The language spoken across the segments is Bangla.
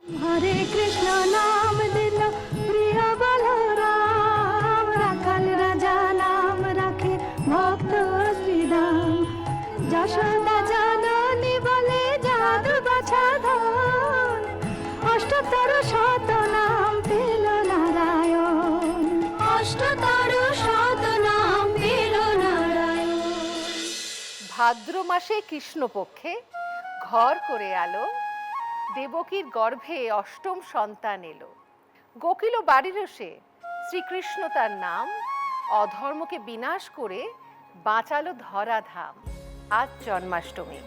হরে কৃষ্ণ নাম দিল প্রিয় বলরাম, রাখাল রাজা নাম রাখে ভক্ত শ্রীরাম। যশোদা জননী বলে জাদু বাছাধন, অষ্টতর শত নাম পেল নারায়ণ, অষ্টতর শত নাম পেল নারায়ণ। ভাদ্র মাসে কৃষ্ণপক্ষে ঘর করে আলো, দেবকীর গর্ভে অষ্টম সন্তান এলো। গোকিল বাড়ির সে শ্রীকৃষ্ণ তার নাম, অধর্মকে বিনাশ করে বাঁচালো ধরাধাম। আজ জন্মাষ্টমী,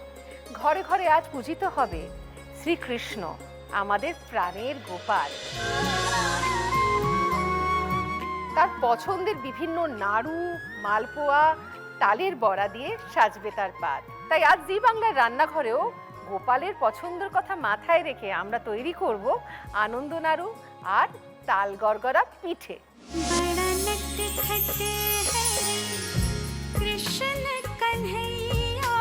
ঘরে ঘরে আজ পূজিত হবে শ্রীকৃষ্ণ, আমাদের প্রাণের গোপাল। তার পছন্দের বিভিন্ন নাড়ু, মালপোয়া, তালের বড়া দিয়ে সাজবে তার পাত। তাই আজ জি বাংলার রান্নাঘরেও গোপালের পছন্দের কথা মাথায় রেখে আমরা তৈরি করব আনন্দ নাড়ু আর তাল গড়গড়া পিঠে। बड़ा नटखटे है कृष्ण कन्हैया,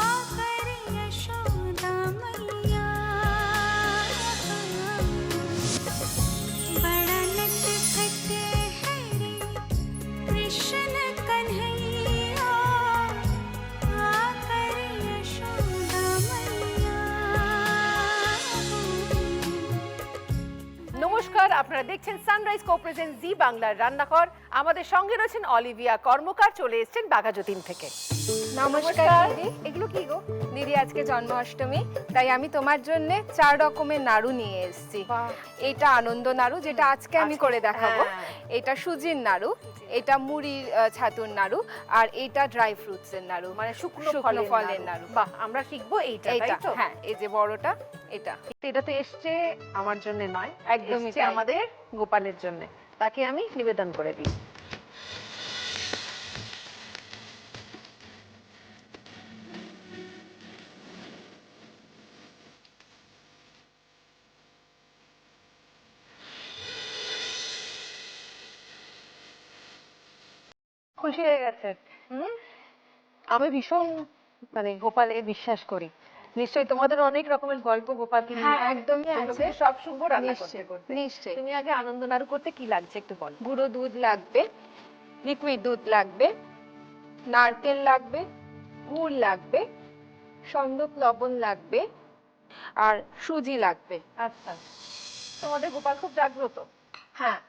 आकर यशोदा मैया। बड़ा नटखटे है कृष्ण कन्हैया, आकर यशोदा मैया। নমস্কার, আপনারা দেখছেন সানরাইজ কো প্রেজেন্ট জি বাংলার রান্নাঘর। আমাদের সঙ্গে রয়েছেন অলিভিয়া কর্মকার, চলে এসেছেন বাঘাযতীন থেকে। নমস্কার দিদি। এগুলো কি গো? দিদি আজকে জন্মাষ্টমী, তাই আমি তোমার জন্য 4 রকমের নাড়ু নিয়ে এসেছি। বাহ। এটা আনন্দ নাড়ু, যেটা আজকে আমি করে দেখাবো। হ্যাঁ। এটা সুজির নাড়ু, এটা মুড়ির ছাতুর নাড়ু, আর এটা ড্রাই ফ্রুটসের নাড়ু, মানে শুকনো ফলের নাড়ু। বাহ, আমরা শিখবো এইটা, তাই এইটা তো? হ্যাঁ, এই যে বড়টা এটা। এটা তো এসছে আমার জন্য নয়, একদমই এসছে তাই। আমাদের গোপালের জন্য। তাকে আমি নিবেদন করে দিই। খুশি হয়ে গেছে? আমি ভীষণ মানে গোপালে বিশ্বাস করি। নিশ্চয়ই তোমাদের অনেক রকমের গল্প গোপালকে নিয়ে। হ্যাঁ, একদমই তোমরা আছে। তো সব শুনবো রান্না করতে নিশ্চয়ই, করতে। নিশ্চয়ই। তুমি আগে আনন্দ নাড়ু করতে কি লাগছে একটু বল। গুঁড়ো দুধ লাগবে, লিকুইড দুধ লাগবে, নারকেল লাগবে, গুড় লাগবে, সন্দক লবণ লাগবে, আর সুজি লাগবে। আচ্ছা, তোমাদের গোপাল খুব জাগ্রত। হ্যাঁ,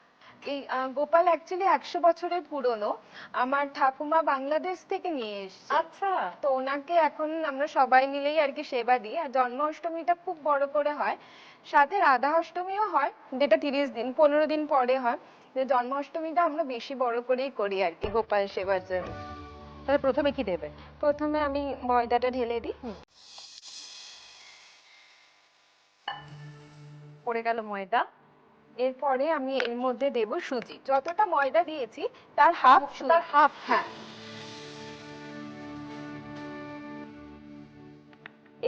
এই গোপাল অ্যাকচুয়ালি 100 বছরের পুরনো। আমার ঠাকুমা বাংলাদেশ থেকে নিয়ে এসেছে। আচ্ছা, তো ওনাকে এখন আমরা সবাই মিলেই আর কি সেবা দিই। আর জন্মাষ্টমীটা খুব বড় করে হয়, সাথে রাধা অষ্টমীও হয়, যেটা 30 দিন 15 দিন পরে হয়। যে জন্মাষ্টমীটা আমরা বেশি বড় করেই করি আর কি গোপাল সেবার জন্য। তাহলে প্রথমে কি দেবে? প্রথমে আমি ময়দাটা ঢেলে দিই। পড়ে গেল ময়দা। এরপরে আমি এর মধ্যে দেব সুজি। যতটা ময়দা দিয়েছি তার হাফ, তার হাফ। হ্যাঁ।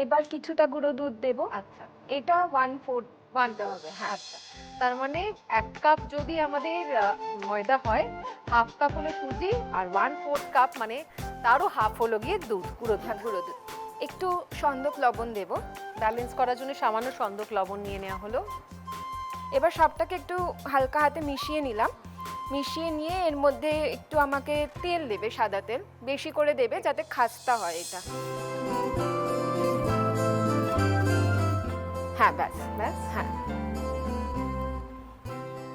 এবার কিছুটা গুঁড়ো দুধ দেব। আচ্ছা, এটা 1/4 বানতে হবে। হ্যাঁ, আচ্ছা, তার মানে 1 কাপ যদি আমাদের ময়দা হয়, হাফ কাপ হলো সুজি, আর 1/4 কাপ মানে তারও হাফ হলো গিয়ে দুধ, গুঁড়ো দুধ। হ্যাঁ, গুঁড়ো দুধ। একটু সন্দক লবণ দেব। ব্যালেন্স করার জন্য সামান্য সন্দক লবণ নিয়ে নেওয়া হলো। এবার সবটাকে একটু হালকা হাতে মিশিয়ে নিলাম। মিশিয়ে নিয়ে এর মধ্যে একটু আমাকে তেল দেবে, সাদা তেল বেশি করে দেবে, যাতে খাস্তা হয় এটা। হ্যাঁ, ব্যাস ব্যাস। হ্যাঁ,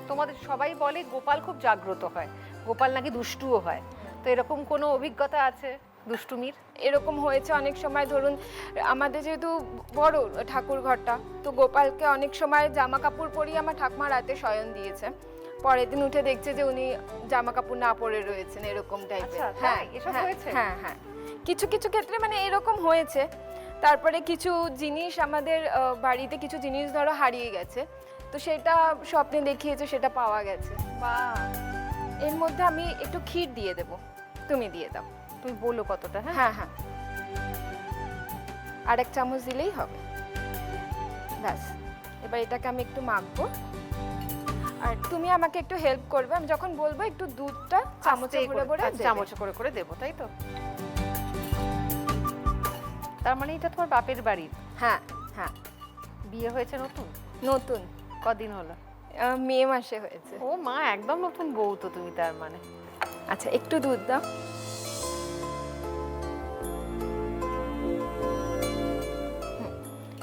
তোমাদের সবাই বলে গোপাল খুব জাগ্রত হয়, গোপাল নাকি দুষ্টুও হয়। তো এরকম কোনো অভিজ্ঞতা আছে দুষ্টুমির? এরকম হয়েছে অনেক সময়। ধরুন আমাদের যেহেতু বড় ঠাকুর ঘরটা, তো গোপালকে অনেক সময় জামা কাপড় পরিয়ে আমার ঠাকুমা রাতে শয়ন দিয়েছে। পরের দিন উঠে দেখছে যে উনি জামা কাপড় না পরে রয়েছেন, এরকম টাইপের। আচ্ছা, হ্যাঁ, এসব হ্যাঁ, হয়েছে? হ্যাঁ হ্যাঁ, কিছু কিছু ক্ষেত্রে মানে এরকম হয়েছে। তারপরে কিছু জিনিস আমাদের বাড়িতে কিছু জিনিস ধরো হারিয়ে গেছে, তো সেটা স্বপ্নে দেখিয়েছে, সেটা পাওয়া গেছে। বাহ, এর মধ্যে আমি একটু ক্ষীর দিয়ে দেব, তুমি দিয়ে দাও। তুমি বলো কতটা? হ্যাঁ হ্যাঁ হ্যাঁ, আর 1 চামচ দিলেই হবে। ব্যাস, এবার এটাকে আমি একটু মাখবো। আর তুমি আমাকে একটু হেল্প করবে, আমি যখন বলবো একটু দুধটা চামচে করে করে দেবে। চামচে করে করে দেবো, তাই তো? তার মানে এটা তোমার বাপের বাড়ির? হ্যাঁ হ্যাঁ। বিয়ে হয়েছে নতুন? নতুন কদিন হলো? মে মাসে হয়েছে। ও মা, একদম নতুন বউ তো তুমি তার মানে। আচ্ছা, একটু দুধ দাও।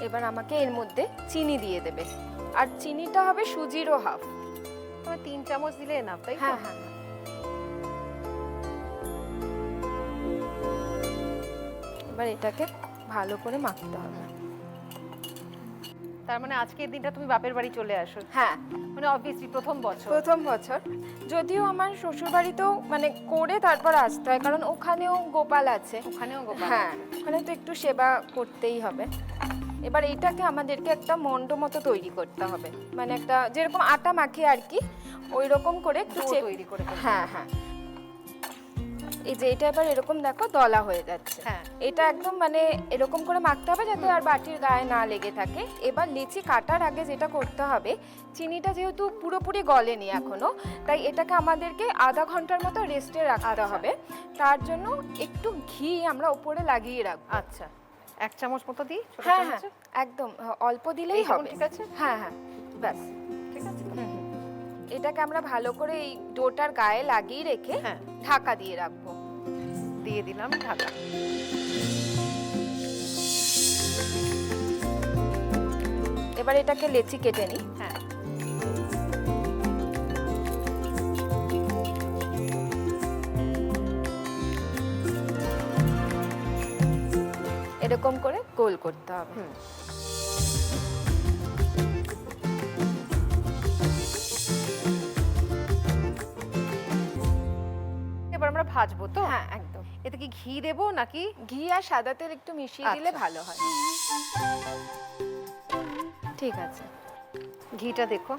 এবার আমাকে এর মধ্যে চিনি দিয়ে দেবে, আর চিনিটা হবে সুজিরও হাফ। তুমি 3 চামচ দিলে না, তাই তো? হ্যাঁ হ্যাঁ। এবার এটাকে ভালো করে মাখতে হবে। তার মানে আজকের দিনটা তুমি বাপের বাড়ি চলে আসো? হ্যাঁ, মানে অবভিয়াসলি প্রথম বছর। প্রথম বছর। যদিও আমার শ্বশুর বাড়িতেও মানে করে তারপর আসতে হয়, কারণ ওখানেও গোপাল আছে। ওখানেও গোপাল? হ্যাঁ, ওখানে তো একটু সেবা করতেই হবে। এবার এটাকে আমাদেরকে একটা মন্ড মতো তৈরি করতে হবে, মানে একটা যেরকম আটা মাখি আর কি, ওই রকম করে একটু ডো তৈরি করে ফেলতে হ্যাঁ হ্যাঁ। এই যে এটা এবার এরকম দেখো দলা হয়ে যাচ্ছে। হ্যাঁ। এটা একদম মানে এরকম করে মাখতে হবে যাতে আর বাটির গায়ে না লেগে থাকে। এবার লিচি কাটার আগে যেটা করতে হবে, চিনিটা যেহেতু পুরোপুরি গলেনি এখনো, তাই এটাকে আমাদেরকে আধা ঘন্টার মতো রেস্টে রাখতে হবে। তার জন্য একটু ঘি আমরা উপরে লাগিয়ে রাখবো। আচ্ছা, 1 চামচ মতো দিই? ছোট হ্যাঁ হ্যাঁ, চামচে? একদম অল্প দিলেই এইটুকুন হবে। ঠিক আছে? হ্যাঁ হ্যাঁ, ব্যাস। ঠিক আছে। এটাকে আমরা ভালো করে এই ডোটার গায়ে লাগিয়ে রেখে হ্যাঁ। ঢাকা দিয়ে রাখবো। দিয়ে দিলাম ঢাকা। এবার এটাকে লেচি কেটে নিই। হ্যাঁ। এরকম করে গোল করতে হবে। এবার আমরা ভাজবো তো? হ্যাঁ একদম। এতে কি ঘি দেবো নাকি? ঘি আর সাদা তেল একটু মিশিয়ে দিলে আচ্ছা। ভালো হয়। ঠিক আছে। ঘিটা দেখো।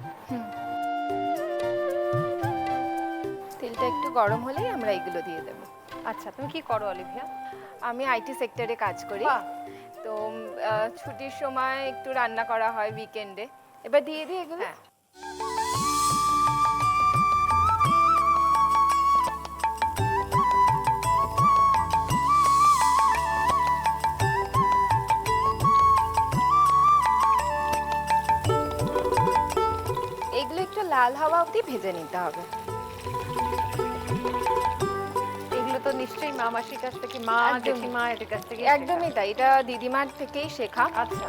তেলটা একটু গরম হলেই আমরা এগুলো দিয়ে দেবো। আচ্ছা, তুমি কি করো অলিভিয়া? আমি আইটি সেক্টরে কাজ করি। বাহ। তো ছুটির সময় একটু রান্না করা হয় উইকেন্ডে। এবার দিয়ে দিই এগুলো। হ্যাঁ। এগুলো একটু লাল হওয়া অবধি ভেজে নিতে হবে। এগুলো তো নিশ্চয়ই মা মাসির কাছ থেকে, মা একদমই। জেঠিমা এদের কাছ থেকে একদমই তাই, এটা দিদিমার থেকেই শেখা। আচ্ছা।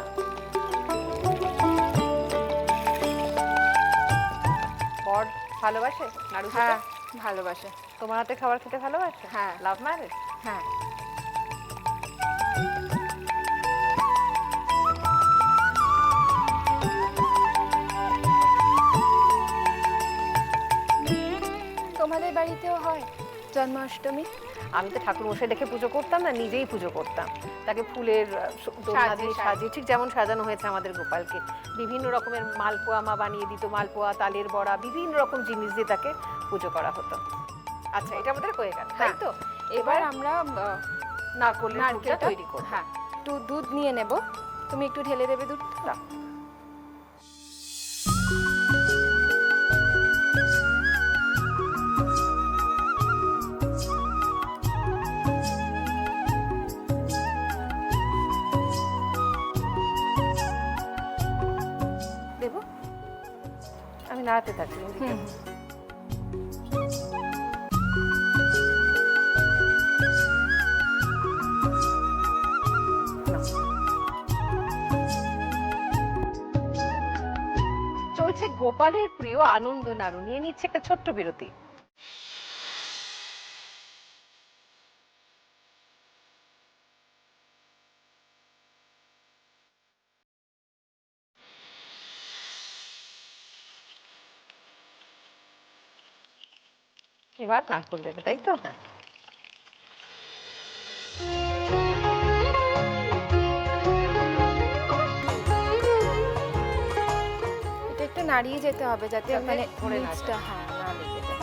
বর ভালোবাসে নাড়ু খেতে? হ্যাঁ, ভালোবাসে। তোমার হাতে খাবার খেতে ভালোবাসে? হ্যাঁ। Love marriage? হ্যাঁ। তোমাদের বাড়িতেও হয় জন্মাষ্টমী? আমি তো ঠাকুর মশাই দেখে পুজো করতাম না, নিজেই পুজো করতাম। তাকে ফুলের দোলনা দিয়ে সাজিয়ে, ঠিক যেমন সাজানো হয়েছে আমাদের গোপালকে। বিভিন্ন রকমের মালপোয়া মা বানিয়ে দিত, মালপোয়া, তালের বড়া, বিভিন্ন রকম জিনিস দিয়ে তাকে পুজো করা হতো। আচ্ছা, এটা আমাদের হয়ে গেল, তাই তো? এবার আমরা নারকেলের পুরটা নারকেলটা তৈরি করব। হ্যাঁ, একটু দুধ নিয়ে নেব। তুমি একটু ঢেলে দেবে দুধটা। দেবো? আমি নাড়াতে থাকি এদিকে। চলছে গোপালের প্রিয় আনন্দ নাড়ু, নিয়ে নিচ্ছে একটা ছোট্ট বিরতি। এবার নারকেল দেবে, তাই তো? এটা একটু নাড়িয়ে যেতে হবে যাতে যাতে মানে ধরে না নিচটা হ্যাঁ না লেগে যায়।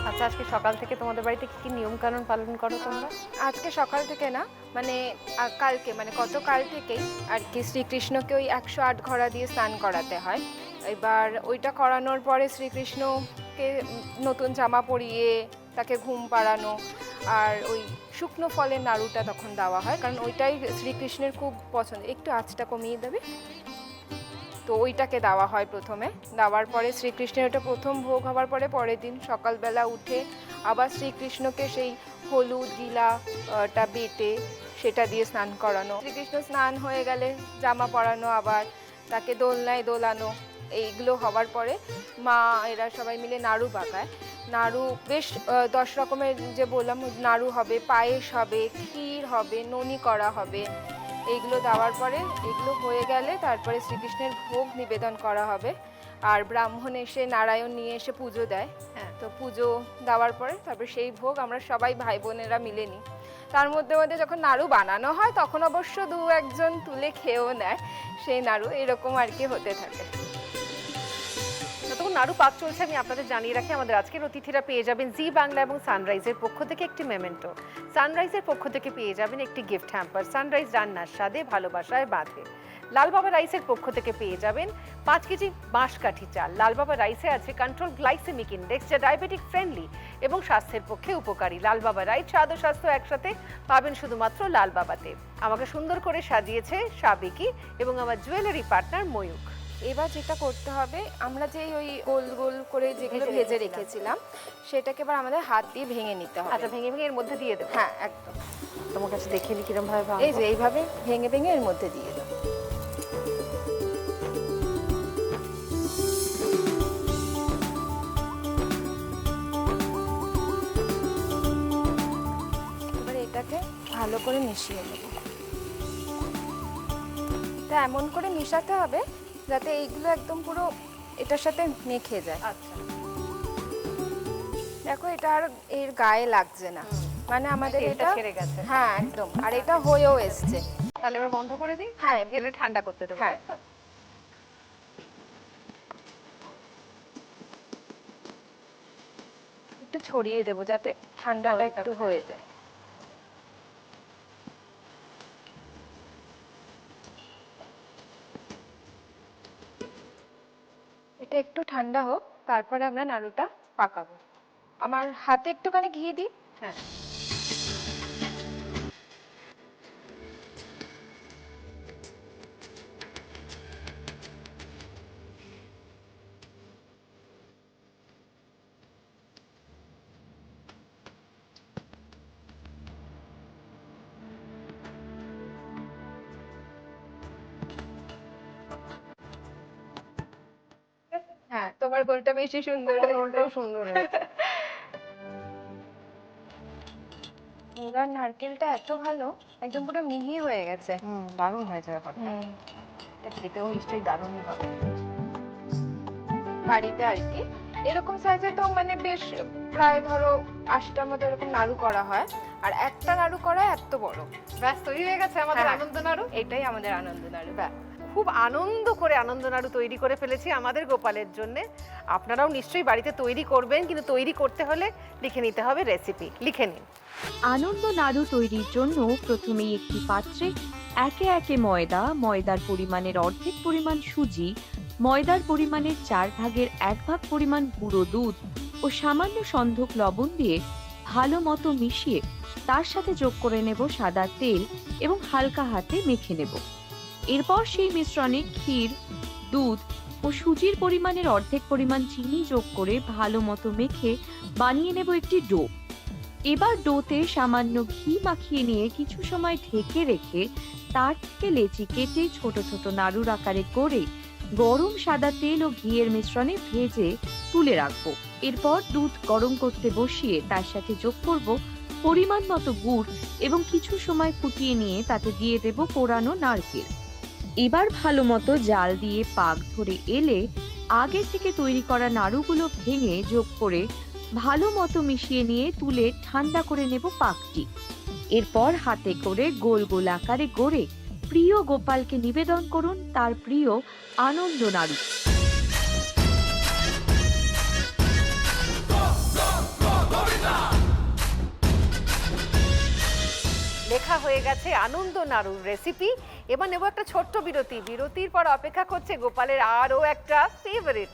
আচ্ছা, আজকে সকাল থেকে তোমাদের বাড়িতে কি কি নিয়ম কানুন পালন করো তোমরা? আজকে সকাল থেকে না, মানে কালকে মানে গতকাল থেকেই আর কি শ্রীকৃষ্ণকে ওই 108 ঘোড়া দিয়ে স্নান করাতে হয়। এবার ওইটা করানোর পরে শ্রীকৃষ্ণকে নতুন জামা পরিয়ে তাকে ঘুম পাড়ানো, আর ওই শুকনো ফলের নাড়ুটা তখন দেওয়া হয়, কারণ ওইটাই শ্রীকৃষ্ণের খুব পছন্দ। একটু আঁচটা কমিয়ে দেবে। তো ওইটাকে দেওয়া হয় প্রথমে, দেওয়ার পরে শ্রীকৃষ্ণের ওটা প্রথম ভোগ হওয়ার পরে পরের দিন সকালবেলা উঠে আবার শ্রীকৃষ্ণকে সেই হলুদ গিলাটা বেটে সেটা দিয়ে স্নান করানো। শ্রীকৃষ্ণ স্নান হয়ে গেলে জামা পরানো, আবার তাকে দোলনায় দোলানো। এইগুলো হওয়ার পরে মা এরা সবাই মিলে নাড়ু পাকায়। নাড়ু বেশ 10 রকমের, যে বললাম, নাড়ু হবে, পায়েস হবে, ক্ষীর হবে, ননি করা হবে। এইগুলো দেওয়ার পরে এগুলো হয়ে গেলে তারপরে শ্রীকৃষ্ণের ভোগ নিবেদন করা হবে। আর ব্রাহ্মণ এসে নারায়ণ নিয়ে এসে পুজো দেয়। হ্যাঁ, তো পুজো দেওয়ার পরে তারপরে সেই ভোগ আমরা সবাই ভাই বোনেরা মিলে নিই। তার মধ্যে মধ্যে যখন নাড়ু বানানো হয় তখন অবশ্য 2-1 জন তুলে খেয়েও নেয় সেই নাড়ু, এরকম আর কি হতে থাকে। যতক্ষণ নাড়ু পাক চলছে আমি আপনাদের জানিয়ে রাখি, আমাদের আজকের অতিথিরা পেয়ে যাবেন জি বাংলা এবং সানরাইজের পক্ষ থেকে একটি মেমেন্টো। সানরাইজের পক্ষ থেকে পেয়ে যাবেন একটি গিফট হ্যাম্পার, সানরাইজ রান্নার স্বাদে ভালোবাসায় বাঁধে। লাল বাবা রাইসের পক্ষ থেকে পেয়ে যাবেন 5 কেজি বাঁশকাঠি চাল। লাল বাবা রাইসে আছে কন্ট্রোল গ্লাইসেমিক ইন্ডেক্স, যা ডায়াবেটিক ফ্রেন্ডলি এবং স্বাস্থ্যের পক্ষে উপকারী। লাল বাবা রাইস, স্বাদ ও স্বাস্থ্য একসাথে পাবেন শুধুমাত্র লাল বাবাতে। আমাকে সুন্দর করে সাজিয়েছে সাবেকি এবং আমার জুয়েলারি পার্টনার ময়ূক। এবার যেটা করতে হবে, আমরা যে ওই গোল গোল করে যেগুলো ভেজে রেখেছিলাম সেটাকে এবার আমাদের হাত দিয়ে ভেঙে নিতে হবে। আচ্ছা, ভেঙে ভেঙে এর মধ্যে দিয়ে দেবো? হ্যাঁ, একদম। তোমার কাছে দেখে নি কিরম ভাবে এই যে এইভাবে ভেঙে ভেঙে এর মধ্যে দিয়ে দাও। এবার এটাকে ভালো করে মিশিয়ে নেব। তা এমন করে মিশাতে হবে যাতে এইগুলো একদম পুরো এটার সাথে মেখে যায়। আচ্ছা, দেখো এটা আর এর গায়ে লাগছে না, মানে আমাদের তেলটা এটা ছেড়ে গেছে। হ্যাঁ, একদম। আর এটা হয়েও এসছে। তাহলে এবার বন্ধ করে দিই? হ্যাঁ, গেলে ঠান্ডা করতে দেবো। হ্যাঁ। একটু ছড়িয়ে দেবো যাতে ঠান্ডাটা একটু হয়ে যায়। এটা একটু ঠান্ডা হোক, তারপরে আমরা নাড়ুটা পাকাবো। আমার হাতে একটুখানি ঘি দিই। হ্যাঁ, হ্যাঁ, তোমার গোলটা বেশি সুন্দর ওটাও সুন্দর হয়েছে। পুরা নারকেলটা এত ভালো, একদম পুরো মিহি হয়ে গেছে। দারুণ হয়েছে ব্যাপারটা। এটা খেতেও নিশ্চয়ই দারুণই হবে। বাড়িতে আর কি এরকম সাইজে তো মানে বেশ প্রায় ধরো 8টার মতো এরকম নাড়ু করা হয়, আর একটা নাড়ু করা এত বড়। ব্যাস, তৈরি হয়ে গেছে আমাদের হ্যাঁ। আনন্দ নাড়ু। এটাই আমাদের আনন্দ নাড়ু। ব্যাস, খুব আনন্দ করে আনন্দ নাড়ু তৈরি করে ফেলেছি আমাদের গোপালের জন্য। আপনারাও নিশ্চয়ই বাড়িতে তৈরি করবেন, কিন্তু তৈরি করতে হলে লিখে নিতে হবে রেসিপি। লিখে নিন। আনন্দ নাড়ু তৈরির জন্য প্রথমেই একটি পাত্রে একে একে ময়দার পরিমাণের অর্ধেক পরিমাণ সুজি, ময়দার পরিমাণের 4 ভাগের 1 ভাগ পরিমাণ গুঁড়ো দুধ ও সামান্য সন্ধক লবণ দিয়ে ভালো মতো মিশিয়ে তার সাথে যোগ করে নেব সাদা তেল এবং হালকা হাতে মেখে নেব। এরপর সেই মিশ্রণে ক্ষীর, দুধ ও সুজির পরিমাণের অর্ধেক পরিমাণ চিনি যোগ করে ভালো মতো মেখে বানিয়ে নেব একটি ডো। এবার ডোতে সামান্য ঘি মাখিয়ে নিয়ে কিছু সময় ঢেকে রেখে তার থেকে লেচি কেটে ছোট ছোট নাড়ুর আকারে করে গরম সাদা তেল ও ঘিয়ের মিশ্রণে ভেজে তুলে রাখবো। এরপর দুধ গরম করতে বসিয়ে তার সাথে যোগ করব পরিমাণ মতো গুড় এবং কিছু সময় ফুটিয়ে নিয়ে তাতে দিয়ে দেব কোরানো নারকেল। এবার ভালো মতো জাল দিয়ে পাক ধরে এলে আগে থেকে তৈরি করা নাড়ুগুলো ভেঙে যোগ করে ভালো মতো মিশিয়ে নিয়ে তুলে ঠান্ডা করে নেব পাকটি। এরপর হাতে করে গোল গোল আকারে গড়ে প্রিয় গোপালকে নিবেদন করুন তার প্রিয় আনন্দ নাড়ু। লেখা হয়ে গেছে আনন্দ নাড়ুর রেসিপি। এবার নেব একটা ছোট্ট বিরতি। বিরতির পর অপেক্ষা করছে গোপালের আরও একটা ফেভারিট।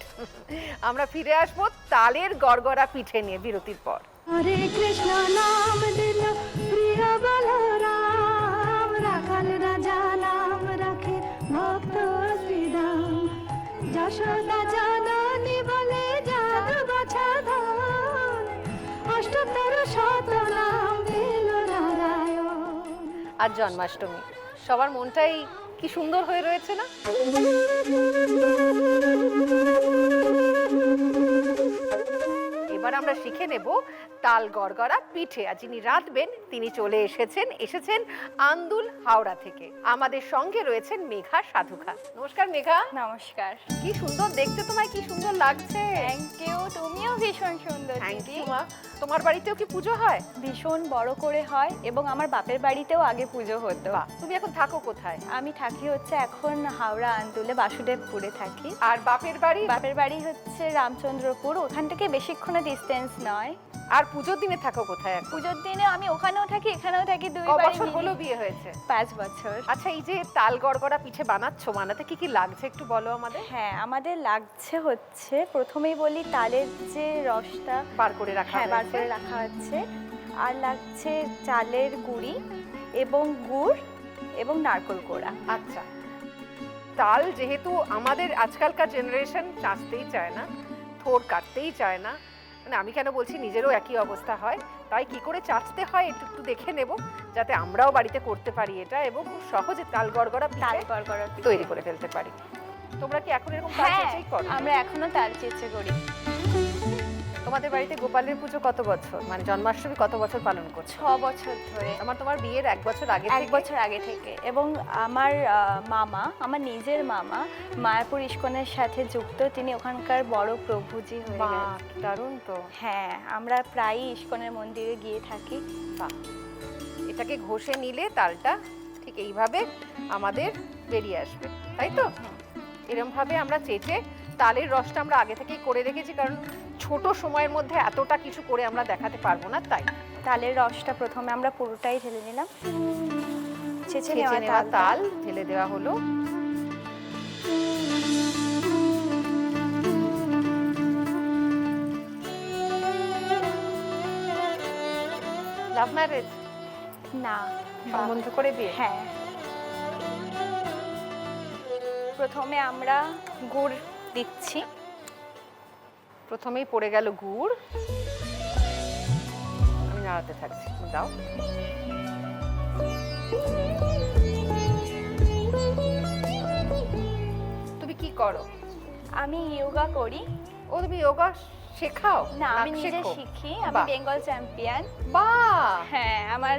আমরা ফিরে আসবো তালের গড়গড়া পিঠে নিয়ে বিরতির পর। হরে কৃষ্ণ নাম দিল প্রিয় বলরাম, রাখাল রাজা নাম রাখে ভক্ত শ্রীরাম। যশোদা জননী বলে যাদু বাছা ধন, অষ্টোত্তর শত নাম দিল নারায়ণ। আর জন্মাষ্টমী, সবার মনটাই কি সুন্দর হয়ে রয়েছে না? এবার আমরা শিখে নেব তাল গড়গড়া পিঠে। আর যিনি রাঁধবেন তিনি চলে এসেছেন আন্দুল হাওড়া থেকে। আমাদের সঙ্গে রয়েছেন মেঘা সাধুখা। নমস্কার মেঘা। নমস্কার। কি সুন্দর দেখতে, তোমায় কি সুন্দর লাগছে। থ্যাংক ইউ, তুমিও ভীষণ সুন্দর থ্যাংক দিদি। ইউ মা। তোমার বাড়িতেও কি পুজো হয়? ভীষণ বড় করে হয় এবং আমার বাপের বাড়িতেও আগে পুজো হতো। বাহ, তুমি এখন থাকো কোথায়? আমি থাকি হচ্ছে এখন হাওড়া আন্দুলে, বাসুদেবপুরে থাকি। আর বাপের বাড়ি? বাপের বাড়ি হচ্ছে রামচন্দ্রপুর, ওখান থেকে বেশিক্ষণ ডিস্টেন্স নয়। আর পুজোর দিনে থাকো কোথায় এখন? পুজোর দিনে আমি ওখানেও থাকি এখানেও থাকি, দুই ক বাড়ি বছর হলো মিলিয়ে। বিয়ে হয়েছে? 5 বছর। আচ্ছা, এই যে তাল গড়গড়া পিঠে বানাতে কি লাগছে একটু বলো আমাদের। হ্যাঁ, আমাদের লাগছে হচ্ছে, প্রথমেই বলি তালের যে রসটা বার করে রাখা হ্যাঁ বার হয়েছে। করে রাখা আছে, আর লাগছে চালের গুঁড়ি এবং গুড় এবং নারকেল কোড়া। আচ্ছা, তাল যেহেতু আমাদের আজকালকার জেনারেশন চাষতেই চায় না, থোড় কাটতেই চায় না, মানে আমি কেন বলছি, নিজেরও একই অবস্থা হয়, তাই কি করে চাচতে হয় একটু দেখে নেব, যাতে আমরাও বাড়িতে করতে পারি এটা, এবং খুব সহজে তাল গড়গড়া তাল পিঠে গড়গড়া তৈরি করে ফেলতে পারি। তোমরা কি এখন এরকম তাল হ্যাঁ, চেঁচেই করো? আমরা এখনো তাল চেঁচে করি। তোমাদের বাড়িতে গোপালের পুজো কত বছর, মানে জন্মাষ্টমী কত বছর পালন করছো? 6 বছর ধরে। তোমার বিয়ের 1 বছর আগে 1 থেকে? বছর আগে থেকে। এবং আমার মামা, আমার নিজের মামা মায়াপুর ইস্কনের সাথে যুক্ত, তিনি ওখানকার বড় প্রভুজি হয়ে বাহ, গেছেন। কি দারুণ তো। হ্যাঁ, আমরা প্রায়ই ইস্কনের মন্দিরে গিয়ে থাকি। বাহ, এটাকে ঘষে নিলে তালটা ঠিক এইভাবে আমাদের বেরিয়ে আসবে, তাই তো? এরকম ভাবে আমরা চেঁচে তালের রসটা আমরা আগে থেকেই করে রেখেছি, কারণ ছোট সময়ের মধ্যে এতটা কিছু করে আমরা দেখাতে পারবো না, তাই তালের রসটা প্রথমে আমরা পুরোটাই ঢেলে নিলাম। চেঁচে ছেঁচে নেওয়া নেওয়া তাল তাল ঢেলে দেওয়া হলো। Love marriage? না, সম্বন্ধ করে বিয়ে? হ্যাঁ। প্রথমে আমরা গুড় দিচ্ছি। প্রথমেই পড়ে গেল গুড়, আমি নাড়াতে থাকছি। দাও। তুমি কি করো? আমি যোগা করি। ও, তুমি যোগা শেখাও? না, আমি নাচ নিজে শেখো? শিখি। আমি বাহ। বেঙ্গল চ্যাম্পিয়ন। বাহ, হ্যাঁ, আমার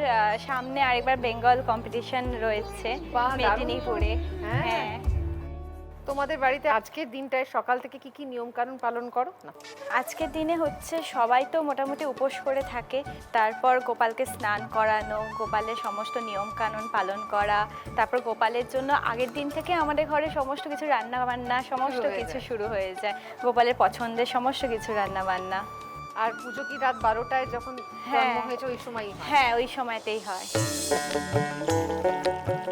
সামনে আরেকবার বেঙ্গল কম্পিটিশন রয়েছে বাহ, দারুণ। মেদিনীপুরে। হ্যাঁ। হ্যাঁ। তোমাদের বাড়িতে আজকের দিনটায় সকাল থেকে কি কি নিয়ম কানুন পালন করো? না, আজকের দিনে হচ্ছে সবাই তো মোটামুটি উপোস করে থাকে, তারপর গোপালকে স্নান করানো, গোপালের সমস্ত নিয়ম কানুন পালন করা, তারপর গোপালের জন্য আগের দিন থেকে আমাদের ঘরে সমস্ত কিছু রান্না বান্না সমস্ত শুরু হয়ে কিছু যায়। শুরু হয়ে যায়, গোপালের পছন্দের সমস্ত কিছু রান্না বান্না। আর পুজো কি রাত 12টায় যখন হ্যাঁ। জন্ম হয়েছে ওই সময়ই হয়? হ্যাঁ, ওই সময়তেই হয়।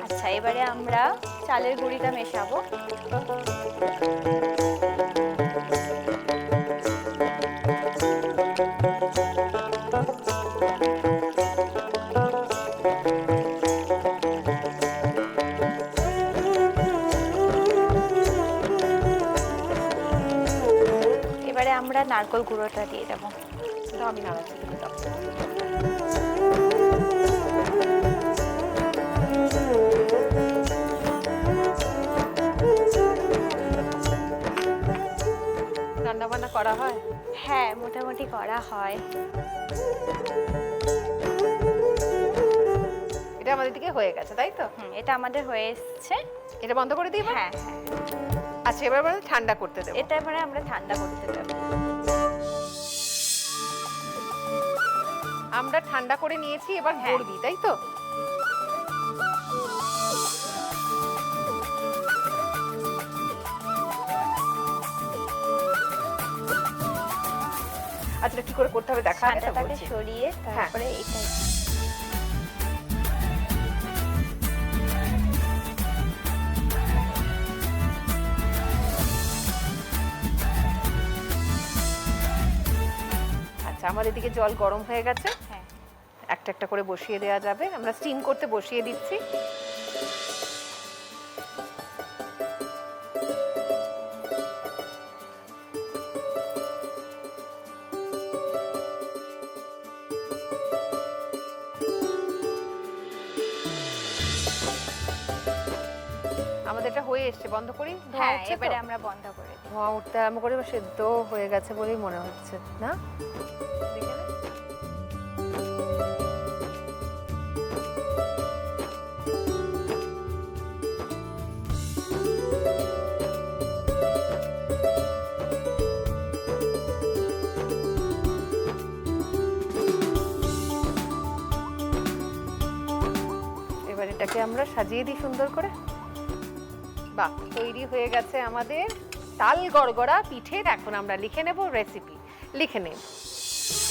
আচ্ছা, এবারে আমরা চালের গুঁড়িটা মেশাবো। এবারে আমরা নারকেল গুঁড়োটা দিয়ে দেবো। দাও, আমি নাড়াচ্ছি, তুমি দাও। রান্না বান্না করা হয়? হ্যাঁ, মোটামুটি করা হয়। এটা আমাদের দিকে হয়ে গেছে, তাই তো? এটা আমাদের হয়ে এসছে। এটা বন্ধ করে দিই? হ্যাঁ হ্যাঁ, আচ্ছা, এবার আমরা ঠান্ডা করতে দেবো। এটা এবারে আমরা ঠান্ডা করতে দেবো। আমরা ঠান্ডা করে নিয়েছি, এবার হ্যাঁ। গড়বি, তাই তো? আচ্ছা, কি করে করতে হবে দেখা আগে তো ঠান্ডাটাকে বলছি। সরিয়ে তারপরে এটা আচ্ছা, আচ্ছা, আমাদের দিকে জল গরম হয়ে গেছে, হ্যাঁ। একটা একটা করে বসিয়ে দেওয়া যাবে। আমরা স্টিম করতে বসিয়ে দিচ্ছি। আমাদের এটা হয়ে এসছে, বন্ধ করি। ধোঁয়া হ্যাঁ, উঠছে তো? এবারে আমরা বন্ধ করে দিই। ধোঁয়া উঠতে আরম্ভ করে এবার সেদ্ধ হয়ে গেছে বলেই মনে হচ্ছে, না? দেখে নে। এবার এটাকে আমরা সাজিয়ে দিই সুন্দর করে। বাহ, তৈরি হয়ে গেছে আমাদের তাল গড়গড়া পিঠের। এখন আমরা লিখে নেব রেসিপি। লিখে নেব।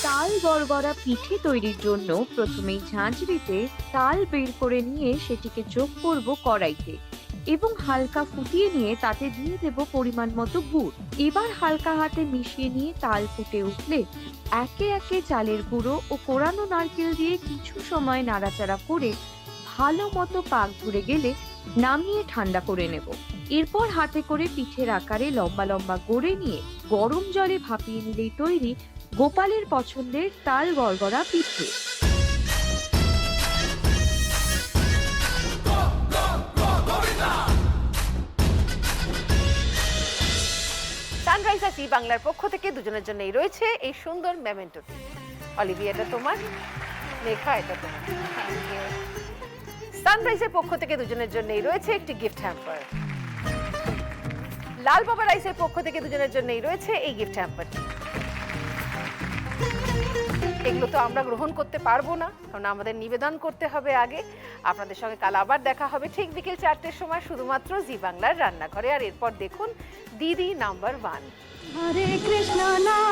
তাল গড়গড়া পিঠে তৈরির জন্য প্রথমেই ঝাঁঝরিতে তাল বের করে নিয়ে সেটিকে যোগ করব কড়াইতে এবং হালকা ফুটিয়ে নিয়ে তাতে দিয়ে দেব পরিমাণ মতো গুড়। এবার হালকা হাতে মিশিয়ে নিয়ে তাল ফুটে উঠলে একে একে চালের গুঁড়ো ও কোরানো নারকেল দিয়ে কিছু সময় নাড়াচাড়া করে ভালো মতো পাক ধরে গেলে নামিয়ে ঠান্ডা করে নেব। এরপর হাতে করে পিঠের আকারে লম্বা লম্বা গড়ে নিয়ে গরম জলে ভাপিয়ে নিলেই তৈরি গোপালের পছন্দের তাল গড়গড়া পিঠে। সানরাইজ জি বাংলার পক্ষ থেকে দুজনের জন্যই রয়েছে এই সুন্দর মেমেন্টোটি। অলিভিয়াটা তোমার, লেখা এটা তোমার। Thank you. সানরাইজের পক্ষ থেকে দুজনের জন্যই রয়েছে একটি গিফট হ্যাম্পার। লাল বাবা রাইসের পক্ষ থেকে দুজনের জন্যই রয়েছে এই গিফট হ্যাম্পারটি। এগুলো তো আমরা গ্রহণ করতে পারবো না, কারণ আমাদের নিবেদন করতে হবে আগে। আপনাদের সঙ্গে কাল আবার দেখা হবে ঠিক বিকেল 4টের সময়, শুধুমাত্র জি বাংলার রান্নাঘরে। আর এরপর দেখুন দিদি নাম্বার 1। হরে কৃষ্ণ নাম